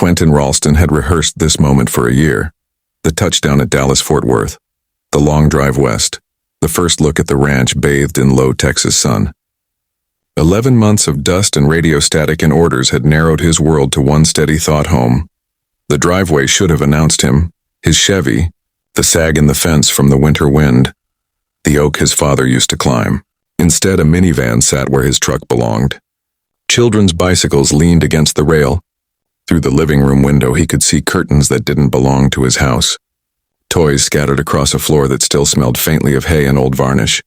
Quentin Ralston had rehearsed this moment for a year. The touchdown at Dallas-Fort Worth, the long drive west, the first look at the ranch bathed in low Texas sun. 11 months of dust and radio static and orders had narrowed his world to one steady thought: home. The driveway should have announced him, his Chevy, the sag in the fence from the winter wind, the oak his father used to climb. Instead, a minivan sat where his truck belonged. Children's bicycles leaned against the rail. Through the living room window, he could see curtains that didn't belong to his house. Toys scattered across a floor that still smelled faintly of hay and old varnish.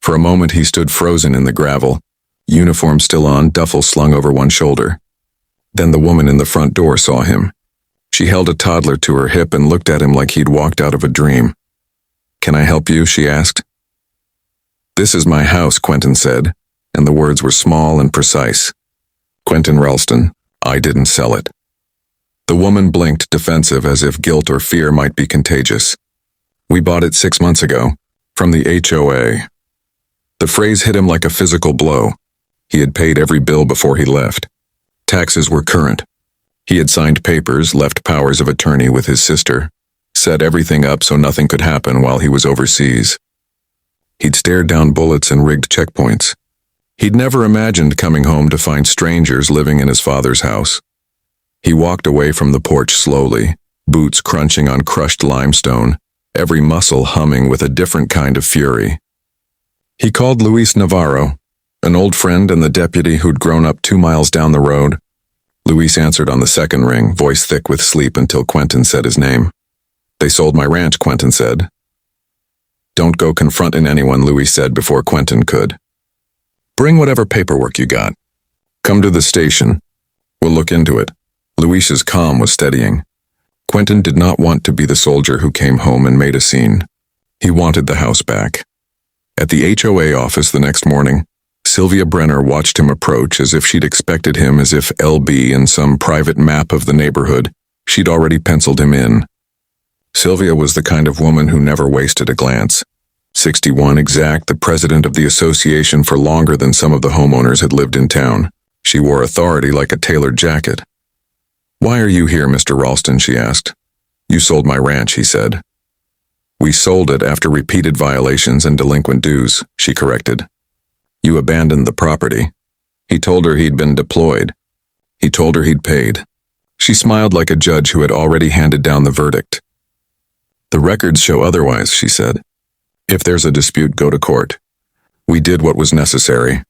For a moment, he stood frozen in the gravel, uniform still on, duffel slung over one shoulder. Then the woman in the front door saw him. She held a toddler to her hip and looked at him like he'd walked out of a dream. "Can I help you?" she asked. "This is my house," Quentin said, and the words were small and precise. "Quentin Ralston, I didn't sell it." The woman blinked, defensive, as if guilt or fear might be contagious. "We bought it 6 months ago, from the HOA." The phrase hit him like a physical blow. He had paid every bill before he left. Taxes were current. He had signed papers, left powers of attorney with his sister, set everything up so nothing could happen while he was overseas. He'd stared down bullets and rigged checkpoints. He'd never imagined coming home to find strangers living in his father's house. He walked away from the porch slowly, boots crunching on crushed limestone, every muscle humming with a different kind of fury. He called Luis Navarro, an old friend and the deputy who'd grown up 2 miles down the road. Luis answered on the second ring, voice thick with sleep, until Quentin said his name. "They sold my ranch," Quentin said. "Don't go confronting anyone," Luis said before Quentin could. "Bring whatever paperwork you got. Come to the station. We'll look into it." Luis's calm was steadying. Quentin did not want to be the soldier who came home and made a scene. He wanted the house back. At the HOA office the next morning, Sylvia Brenner watched him approach as if she'd expected him, as if LB in some private map of the neighborhood, she'd already penciled him in. Sylvia was the kind of woman who never wasted a glance. 61 exact, the president of the association for longer than some of the homeowners had lived in town. She wore authority like a tailored jacket. "Why are you here, Mr. Ralston?" she asked. "You sold my ranch," he said. "We sold it after repeated violations and delinquent dues," she corrected. "You abandoned the property." He told her he'd been deployed. He told her he'd paid. She smiled like a judge who had already handed down the verdict. "The records show otherwise," she said. "If there's a dispute, go to court. We did what was necessary."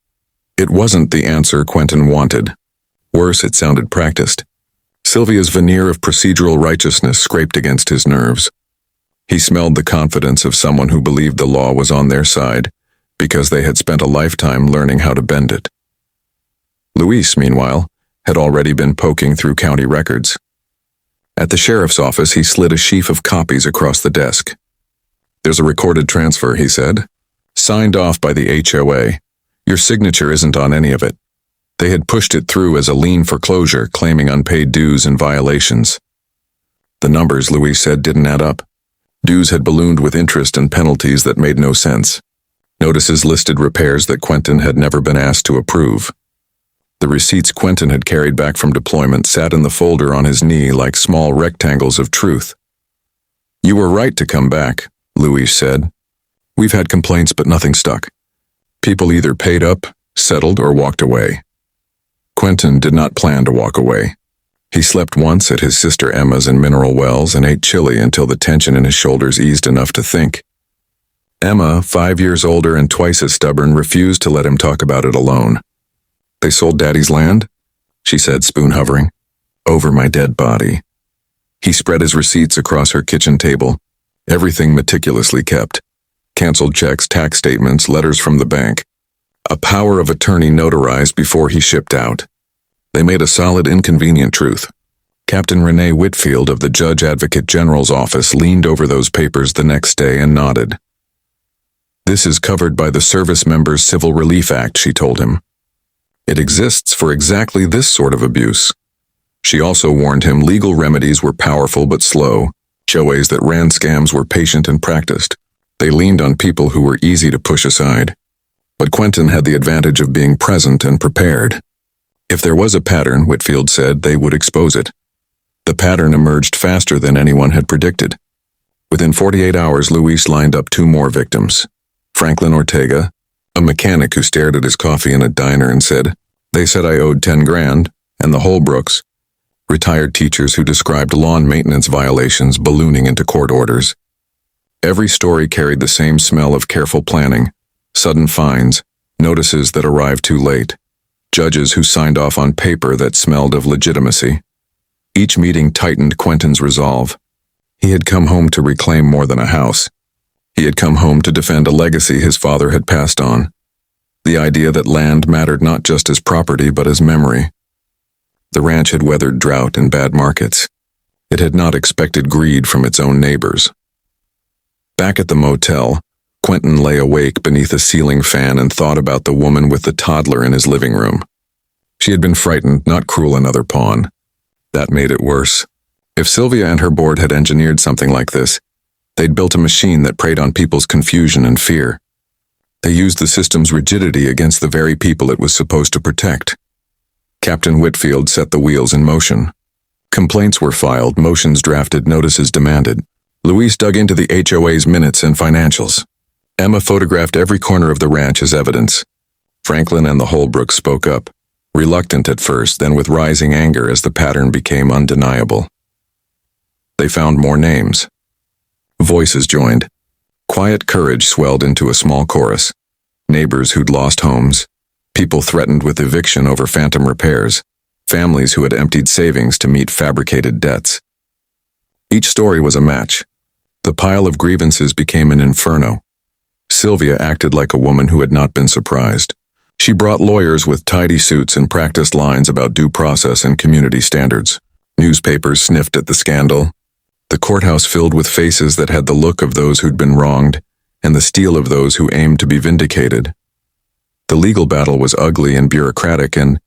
It wasn't the answer Quentin wanted. Worse, it sounded practiced. Sylvia's veneer of procedural righteousness scraped against his nerves. He smelled the confidence of someone who believed the law was on their side because they had spent a lifetime learning how to bend it. Luis, meanwhile, had already been poking through county records. At the sheriff's office, he slid a sheaf of copies across the desk. "There's a recorded transfer," he said. "Signed off by the HOA. Your signature isn't on any of it. They had pushed it through as a lien foreclosure, claiming unpaid dues and violations." The numbers, Luis said, didn't add up. Dues had ballooned with interest and penalties that made no sense. Notices listed repairs that Quentin had never been asked to approve. The receipts Quentin had carried back from deployment sat in the folder on his knee like small rectangles of truth. "You were right to come back," Luis said. "We've had complaints, but nothing stuck. People either paid up, settled, or walked away." Quentin did not plan to walk away. He slept once at his sister Emma's in Mineral Wells and ate chili until the tension in his shoulders eased enough to think. Emma, 5 years older and twice as stubborn, refused to let him talk about it alone. "They sold Daddy's land?" she said, spoon hovering. "Over my dead body." He spread his receipts across her kitchen table, everything meticulously kept. Canceled checks, tax statements, letters from the bank. A power of attorney notarized before he shipped out. They made a solid, inconvenient truth. Captain Renee Whitfield of the Judge Advocate General's office leaned over those papers the next day and nodded. "This is covered by the Service Members Civil Relief Act," she told him. "It exists for exactly this sort of abuse." She also warned him legal remedies were powerful but slow. HOAs that ran scams were patient and practiced. They leaned on people who were easy to push aside. But Quentin had the advantage of being present and prepared. If there was a pattern, Whitfield said, they would expose it. The pattern emerged faster than anyone had predicted. Within 48 hours, Luis lined up 2 more victims. Franklin Ortega, a mechanic who stared at his coffee in a diner and said, "They said I owed 10 grand, and the Holbrooks," retired teachers who described lawn maintenance violations ballooning into court orders. Every story carried the same smell of careful planning, sudden fines, notices that arrived too late, judges who signed off on paper that smelled of legitimacy. Each meeting tightened Quentin's resolve. He had come home to reclaim more than a house. He had come home to defend a legacy his father had passed on. The idea that land mattered not just as property but as memory. The ranch had weathered drought and bad markets. It had not expected greed from its own neighbors. Back at the motel, Quentin lay awake beneath a ceiling fan and thought about the woman with the toddler in his living room. She had been frightened, not cruel another pawn. That made it worse. If Sylvia and her board had engineered something like this, they'd built a machine that preyed on people's confusion and fear. They used the system's rigidity against the very people it was supposed to protect. Captain Whitfield set the wheels in motion. Complaints were filed, motions drafted, notices demanded. Luis dug into the HOA's minutes and financials. Emma photographed every corner of the ranch as evidence. Franklin and the Holbrooks spoke up, reluctant at first, then with rising anger as the pattern became undeniable. They found more names. Voices joined. Quiet courage swelled into a small chorus. Neighbors who'd lost homes, people threatened with eviction over phantom repairs, families who had emptied savings to meet fabricated debts. Each story was a match. The pile of grievances became an inferno. Sylvia acted like a woman who had not been surprised. She brought lawyers with tidy suits and practiced lines about due process and community standards. Newspapers sniffed at the scandal. The courthouse filled with faces that had the look of those who'd been wronged and the steel of those who aimed to be vindicated. The legal battle was ugly and bureaucratic and,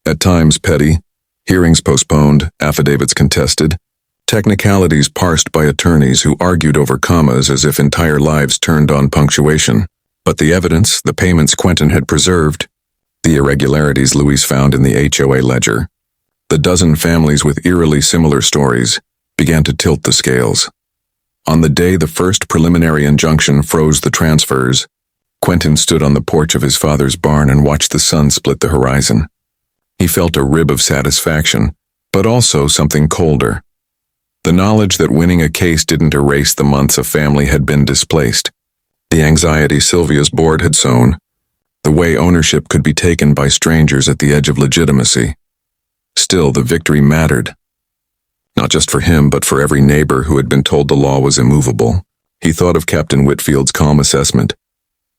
at times, petty. Hearings postponed, affidavits contested, technicalities parsed by attorneys who argued over commas as if entire lives turned on punctuation. But the evidence, the payments Quentin had preserved, the irregularities Luis found in the HOA ledger, the dozen families with eerily similar stories, began to tilt the scales. On the day the first preliminary injunction froze the transfers, Quentin stood on the porch of his father's barn and watched the sun split the horizon. He felt a rib of satisfaction, but also something colder. The knowledge that winning a case didn't erase the months a family had been displaced, the anxiety Sylvia's board had sown, the way ownership could be taken by strangers at the edge of legitimacy. Still, the victory mattered. Not just for him, but for every neighbor who had been told the law was immovable. He thought of Captain Whitfield's calm assessment.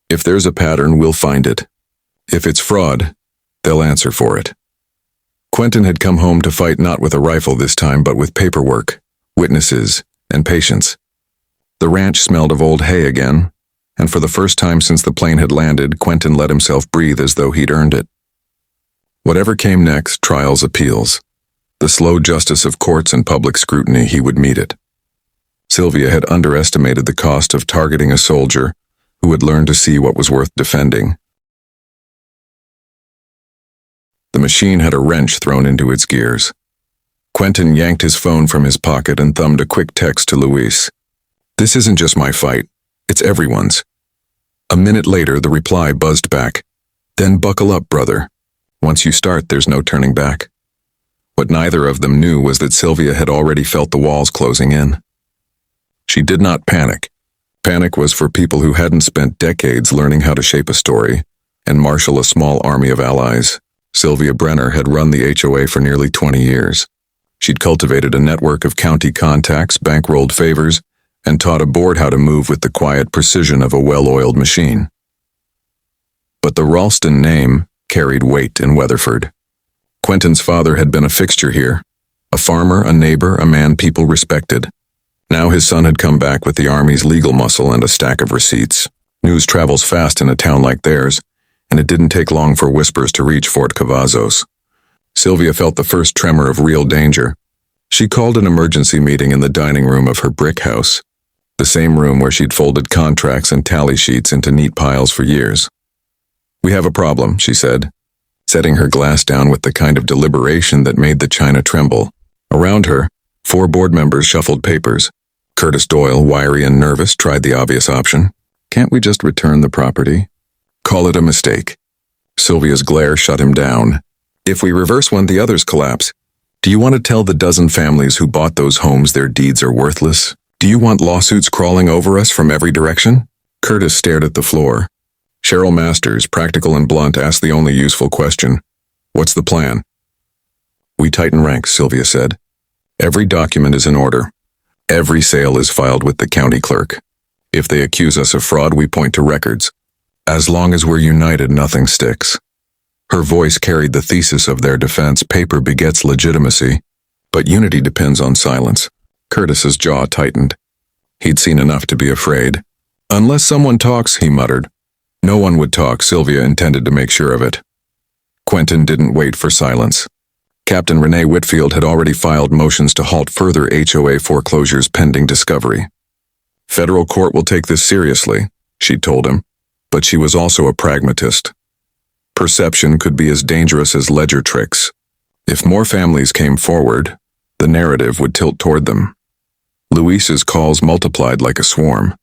If there's a pattern, we'll find it. If it's fraud, they'll answer for it. Quentin had come home to fight not with a rifle this time, but with paperwork, witnesses, and patience. The ranch smelled of old hay again, and for the first time since the plane had landed, Quentin let himself breathe as though he'd earned it. Whatever came next, trials, appeals, the slow justice of courts and public scrutiny, he would meet it. Sylvia had underestimated the cost of targeting a soldier who had learned to see what was worth defending. The machine had a wrench thrown into its gears. Quentin yanked his phone from his pocket and thumbed a quick text to Luis. "This isn't just my fight, it's everyone's." A minute later, the reply buzzed back. "Then buckle up, brother. Once you start, there's no turning back." What neither of them knew was that Sylvia had already felt the walls closing in. She did not panic. Panic was for people who hadn't spent decades learning how to shape a story and marshal a small army of allies. Sylvia Brenner had run the HOA for nearly 20 years. She'd cultivated a network of county contacts, bankrolled favors, and taught a board how to move with the quiet precision of a well-oiled machine. But the Ralston name carried weight in Weatherford. Quentin's father had been a fixture here, a farmer, a neighbor, a man people respected. Now his son had come back with the Army's legal muscle and a stack of receipts. News travels fast in a town like theirs, and it didn't take long for whispers to reach Fort Cavazos. Sylvia felt the first tremor of real danger. She called an emergency meeting in the dining room of her brick house, the same room where she'd folded contracts and tally sheets into neat piles for years. "We have a problem," she said, setting her glass down with the kind of deliberation that made the china tremble. Around her, 4 board members shuffled papers. Curtis Doyle, wiry and nervous, tried the obvious option. Can't we just return the property? Call it a mistake. Sylvia's glare shut him down. If we reverse one, the others collapse. Do you want to tell the dozen families who bought those homes their deeds are worthless? Do you want lawsuits crawling over us from every direction? Curtis stared at the floor. Cheryl Masters, practical and blunt, asked the only useful question. What's the plan? We tighten ranks, Sylvia said. Every document is in order. Every sale is filed with the county clerk. If they accuse us of fraud, we point to records. As long as we're united, nothing sticks. Her voice carried the thesis of their defense: paper begets legitimacy. But unity depends on silence. Curtis's jaw tightened. He'd seen enough to be afraid. Unless someone talks, he muttered. No one would talk. Sylvia intended to make sure of it. Quentin didn't wait for silence. Captain Renee Whitfield had already filed motions to halt further HOA foreclosures pending discovery. Federal court will take this seriously, she told him, but she was also a pragmatist. Perception could be as dangerous as ledger tricks. If more families came forward, the narrative would tilt toward them. Luis's calls multiplied like a swarm.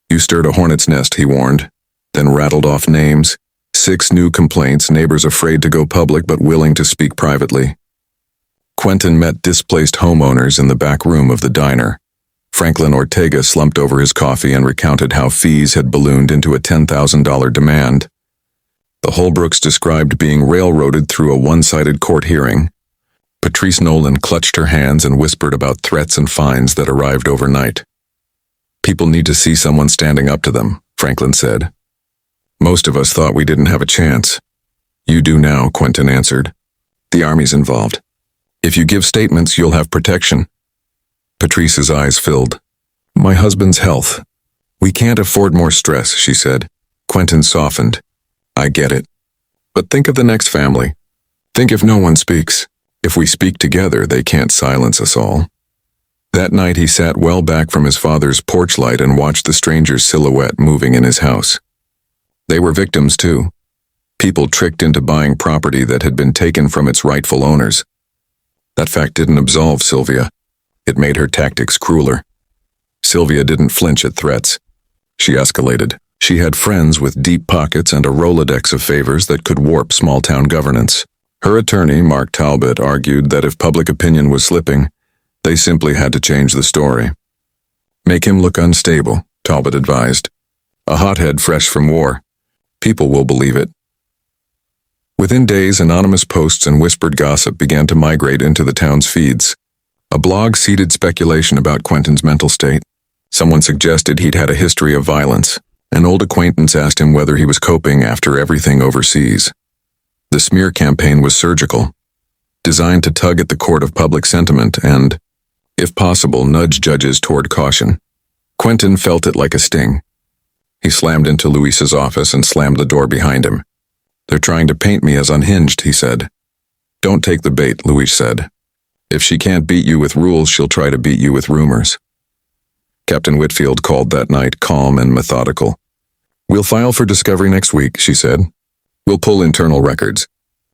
You stirred a hornet's nest, he warned, then rattled off names. 6 new complaints, neighbors afraid to go public but willing to speak privately. Quentin met displaced homeowners in the back room of the diner. Franklin Ortega slumped over his coffee and recounted how fees had ballooned into a $10,000 demand. The Holbrooks described being railroaded through a one-sided court hearing. Patrice Nolan clutched her hands and whispered about threats and fines that arrived overnight. People need to see someone standing up to them, Franklin said. Most of us thought we didn't have a chance. You do now, Quentin answered. The Army's involved. If you give statements, you'll have protection. Patrice's eyes filled. My husband's health. We can't afford more stress, she said. Quentin softened. I get it. But think of the next family. Think if no one speaks. If we speak together, they can't silence us all. That night he sat well back from his father's porch light and watched the stranger's silhouette moving in his house. They were victims too. People tricked into buying property that had been taken from its rightful owners. That fact didn't absolve Sylvia. It made her tactics crueler. Sylvia didn't flinch at threats. She escalated. She had friends with deep pockets and a Rolodex of favors that could warp small-town governance. Her attorney, Mark Talbot, argued that if public opinion was slipping, they simply had to change the story. Make him look unstable, Talbot advised. A hothead fresh from war. People will believe it. Within days, anonymous posts and whispered gossip began to migrate into the town's feeds. A blog seeded speculation about Quentin's mental state. Someone suggested he'd had a history of violence. An old acquaintance asked him whether he was coping after everything overseas. The smear campaign was surgical, designed to tug at the cord of public sentiment and, if possible, nudge judges toward caution. Quentin felt it like a sting. He slammed into Luis's office and slammed the door behind him. They're trying to paint me as unhinged, he said. Don't take the bait, Luis said. If she can't beat you with rules, she'll try to beat you with rumors. Captain Whitfield called that night, calm and methodical. We'll file for discovery next week, she said. We'll pull internal records.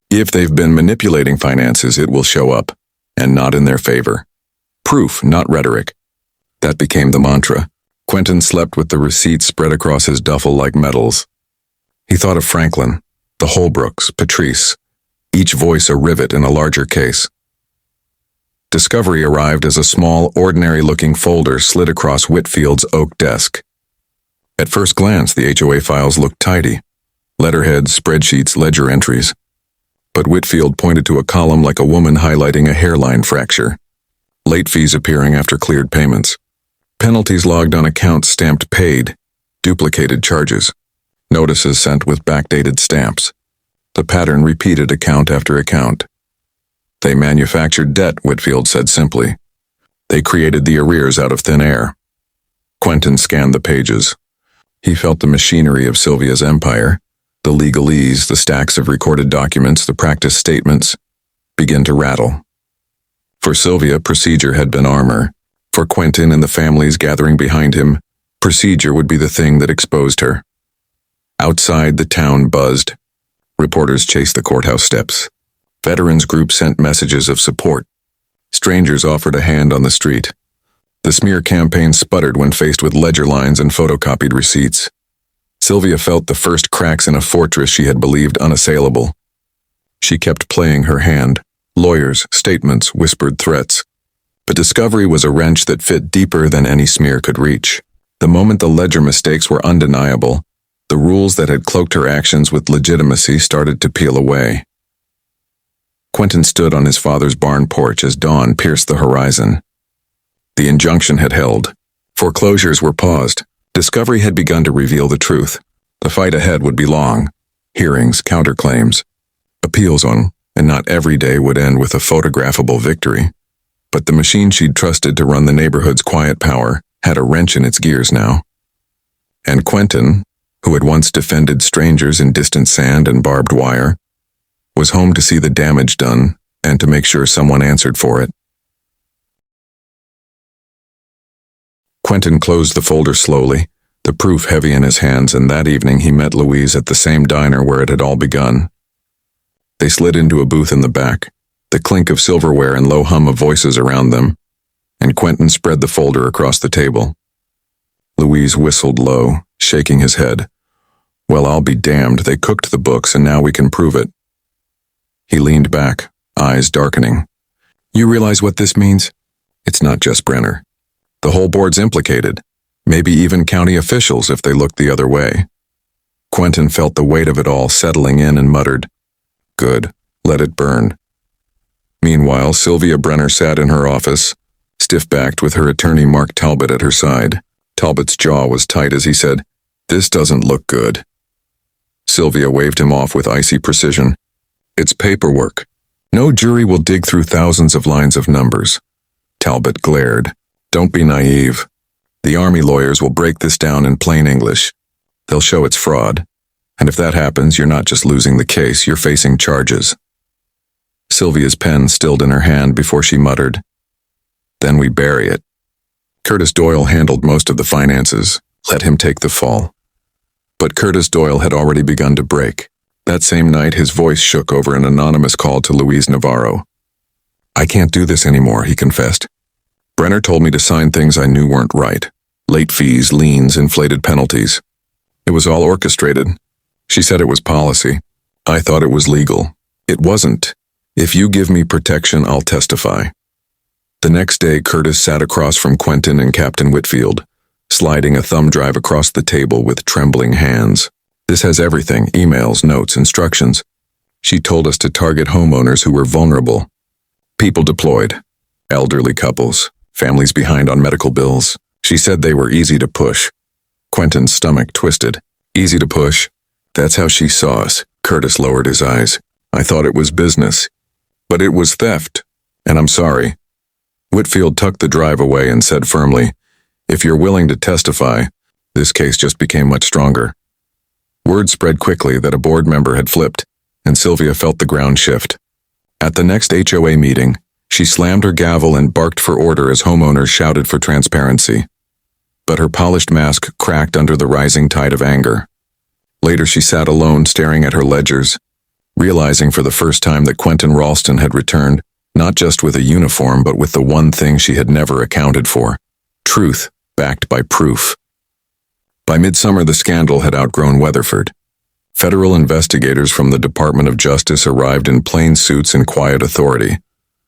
If they've been manipulating finances, it will show up, and not in their favor. Proof, not rhetoric. That became the mantra. Quentin slept with the receipts spread across his duffel like medals. He thought of Franklin, the Holbrooks, Patrice, each voice a rivet in a larger case. Discovery arrived as a small, ordinary-looking folder slid across Whitfield's oak desk. At first glance, the HOA files looked tidy. Letterheads, spreadsheets, ledger entries. But Whitfield pointed to a column like a woman highlighting a hairline fracture. Late fees appearing after cleared payments. Penalties logged on accounts stamped paid. Duplicated charges. Notices sent with backdated stamps. The pattern repeated account after account. They manufactured debt, Whitfield said simply. They created the arrears out of thin air. Quentin scanned the pages. He felt the machinery of Sylvia's empire, the legalese, the stacks of recorded documents, the practice statements, begin to rattle. For Sylvia, procedure had been armor. For Quentin and the families gathering behind him, procedure would be the thing that exposed her. Outside, the town buzzed. Reporters chased the courthouse steps. Veterans groups sent messages of support. Strangers offered a hand on the street. The smear campaign sputtered when faced with ledger lines and photocopied receipts. Sylvia felt the first cracks in a fortress she had believed unassailable. She kept playing her hand. Lawyers, statements, whispered threats. But discovery was a wrench that fit deeper than any smear could reach. The moment the ledger mistakes were undeniable, the rules that had cloaked her actions with legitimacy started to peel away. Quentin stood on his father's barn porch as dawn pierced the horizon. The injunction had held. Foreclosures were paused. Discovery had begun to reveal the truth. The fight ahead would be long. Hearings, counterclaims, appeals on, and not every day would end with a photographable victory. But the machine she'd trusted to run the neighborhood's quiet power had a wrench in its gears now. And Quentin, who had once defended strangers in distant sand and barbed wire, was home to see the damage done and to make sure someone answered for it. Quentin closed the folder slowly, the proof heavy in his hands, and that evening he met Louise at the same diner where it had all begun. They slid into a booth in the back, the clink of silverware and low hum of voices around them, and Quentin spread the folder across the table. Louise whistled low, shaking his head. Well, I'll be damned, they cooked the books and now we can prove it. He leaned back, eyes darkening. You realize what this means? It's not just Brenner. The whole board's implicated, maybe even county officials if they looked the other way. Quentin felt the weight of it all settling in and muttered, Good, let it burn. Meanwhile, Sylvia Brenner sat in her office, stiff-backed with her attorney Mark Talbot at her side. Talbot's jaw was tight as he said, This doesn't look good. Sylvia waved him off with icy precision. It's paperwork. No jury will dig through thousands of lines of numbers. Talbot glared. Don't be naive. The Army lawyers will break this down in plain English. They'll show it's fraud. And if that happens, you're not just losing the case, you're facing charges. Sylvia's pen stilled in her hand before she muttered, Then we bury it. Curtis Doyle handled most of the finances. Let him take the fall. But Curtis Doyle had already begun to break. That same night, his voice shook over an anonymous call to Louise Navarro. I can't do this anymore, he confessed. Brenner told me to sign things I knew weren't right. Late fees, liens, inflated penalties. It was all orchestrated. She said it was policy. I thought it was legal. It wasn't. If you give me protection, I'll testify. The next day, Curtis sat across from Quentin and Captain Whitfield, sliding a thumb drive across the table with trembling hands. This has everything, emails, notes, instructions. She told us to target homeowners who were vulnerable. People deployed. Elderly couples. Families behind on medical bills. She said they were easy to push. Quentin's stomach twisted. Easy to push? That's how she saw us. Curtis lowered his eyes. I thought it was business. But it was theft. And I'm sorry. Whitfield tucked the drive away and said firmly, If you're willing to testify, this case just became much stronger. Word spread quickly that a board member had flipped, and Sylvia felt the ground shift. At the next HOA meeting, she slammed her gavel and barked for order as homeowners shouted for transparency. But her polished mask cracked under the rising tide of anger. Later she sat alone staring at her ledgers, realizing for the first time that Quentin Ralston had returned, not just with a uniform but with the one thing she had never accounted for. Truth, backed by proof. By midsummer the scandal had outgrown Weatherford. Federal investigators from the Department of Justice arrived in plain suits and quiet authority,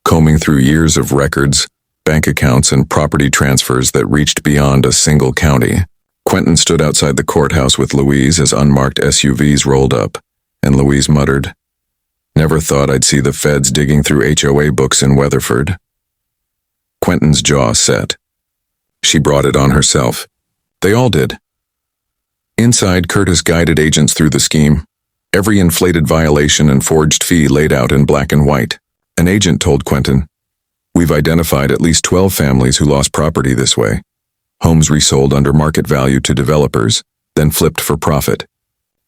combing through years of records, bank accounts, and property transfers that reached beyond a single county. Quentin stood outside the courthouse with Louise as unmarked SUVs rolled up, and Louise muttered, Never thought I'd see the feds digging through HOA books in Weatherford. Quentin's jaw set. She brought it on herself. They all did. Inside, Curtis guided agents through the scheme, every inflated violation and forged fee laid out in black and white. An agent told Quentin, We've identified at least 12 families who lost property this way. Homes resold under market value to developers, then flipped for profit.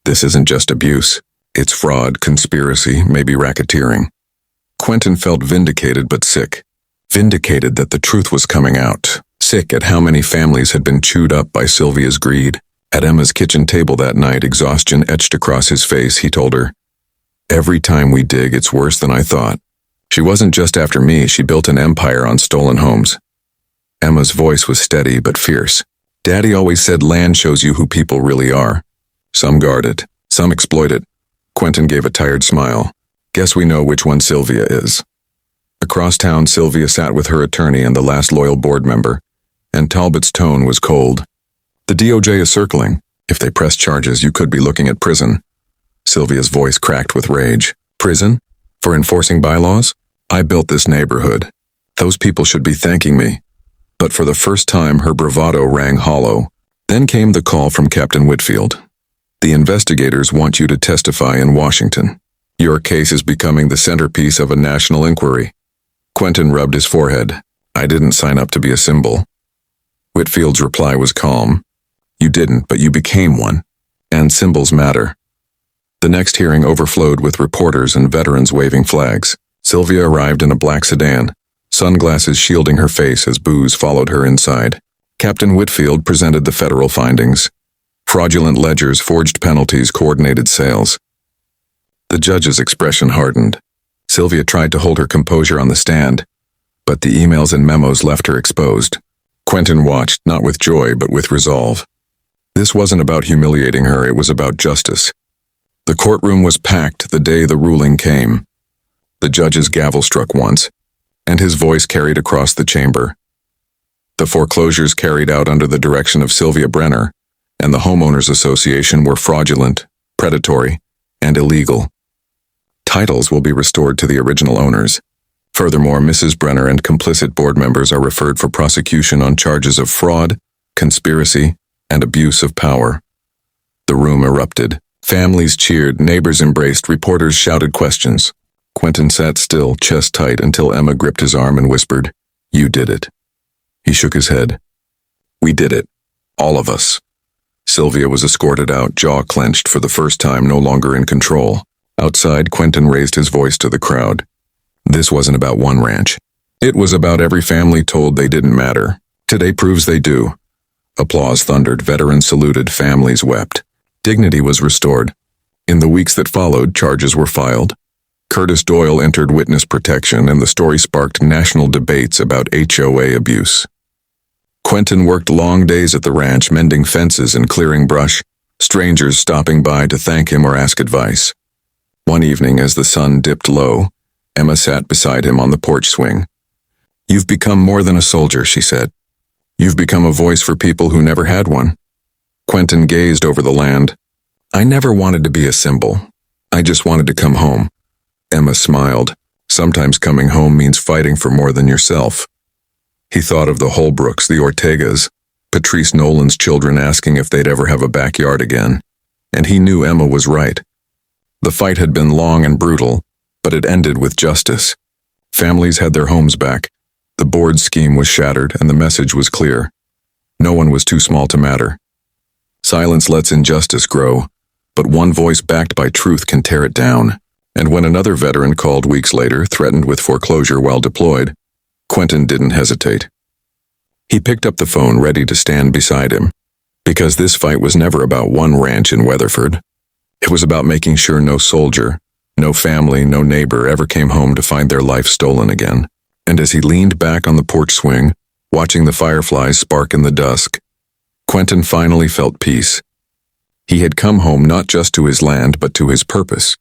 This isn't just abuse. It's fraud, conspiracy, maybe racketeering. Quentin felt vindicated but sick. Vindicated that the truth was coming out. Sick at how many families had been chewed up by Sylvia's greed. At Emma's kitchen table that night, exhaustion etched across his face, he told her, Every time we dig, it's worse than I thought. She wasn't just after me, she built an empire on stolen homes. Emma's voice was steady but fierce. Daddy always said land shows you who people really are. Some guard it, some exploit it. Quentin gave a tired smile. Guess we know which one Sylvia is. Across town, Sylvia sat with her attorney and the last loyal board member, and Talbot's tone was cold. The DOJ is circling. If they press charges, you could be looking at prison. Sylvia's voice cracked with rage. Prison? For enforcing bylaws? I built this neighborhood. Those people should be thanking me. But for the first time, her bravado rang hollow. Then came the call from Captain Whitfield. The investigators want you to testify in Washington. Your case is becoming the centerpiece of a national inquiry. Quentin rubbed his forehead. I didn't sign up to be a symbol. Whitfield's reply was calm. You didn't, but you became one. And symbols matter. The next hearing overflowed with reporters and veterans waving flags. Sylvia arrived in a black sedan, sunglasses shielding her face as booze followed her inside. Captain Whitfield presented the federal findings. Fraudulent ledgers, forged penalties, coordinated sales. The judge's expression hardened. Sylvia tried to hold her composure on the stand, but the emails and memos left her exposed. Quentin watched, not with joy, but with resolve. This wasn't about humiliating her, it was about justice. The courtroom was packed the day the ruling came. The judge's gavel struck once, and his voice carried across the chamber. The foreclosures carried out under the direction of Sylvia Brenner and the Homeowners Association were fraudulent, predatory, and illegal. Titles will be restored to the original owners. Furthermore, Mrs. Brenner and complicit board members are referred for prosecution on charges of fraud, conspiracy, and abuse of power. The room erupted. Families cheered, neighbors embraced, reporters shouted questions. Quentin sat still, chest tight, until Emma gripped his arm and whispered, "You did it." He shook his head. "We did it. All of us." Sylvia was escorted out, jaw clenched for the first time, no longer in control. Outside, Quentin raised his voice to the crowd. This wasn't about one ranch. It was about every family told they didn't matter. Today proves they do. Applause thundered, veterans saluted, families wept. Dignity was restored. In the weeks that followed, charges were filed. Curtis Doyle entered witness protection, and the story sparked national debates about HOA abuse. Quentin worked long days at the ranch, mending fences and clearing brush, strangers stopping by to thank him or ask advice. One evening, as the sun dipped low, Emma sat beside him on the porch swing. "You've become more than a soldier," she said. "You've become a voice for people who never had one." Quentin gazed over the land. "I never wanted to be a symbol. I just wanted to come home." Emma smiled. Sometimes coming home means fighting for more than yourself. He thought of the Holbrooks, the Ortegas, Patrice Nolan's children asking if they'd ever have a backyard again. And he knew Emma was right. The fight had been long and brutal, but it ended with justice. Families had their homes back. The board scheme was shattered, and the message was clear. No one was too small to matter. Silence lets injustice grow, but one voice backed by truth can tear it down. And when another veteran called weeks later, threatened with foreclosure while deployed, Quentin didn't hesitate. He picked up the phone, ready to stand beside him, because this fight was never about one ranch in Weatherford. It was about making sure no soldier, no family, no neighbor ever came home to find their life stolen again. And as he leaned back on the porch swing, watching the fireflies spark in the dusk, Quentin finally felt peace. He had come home not just to his land, but to his purpose.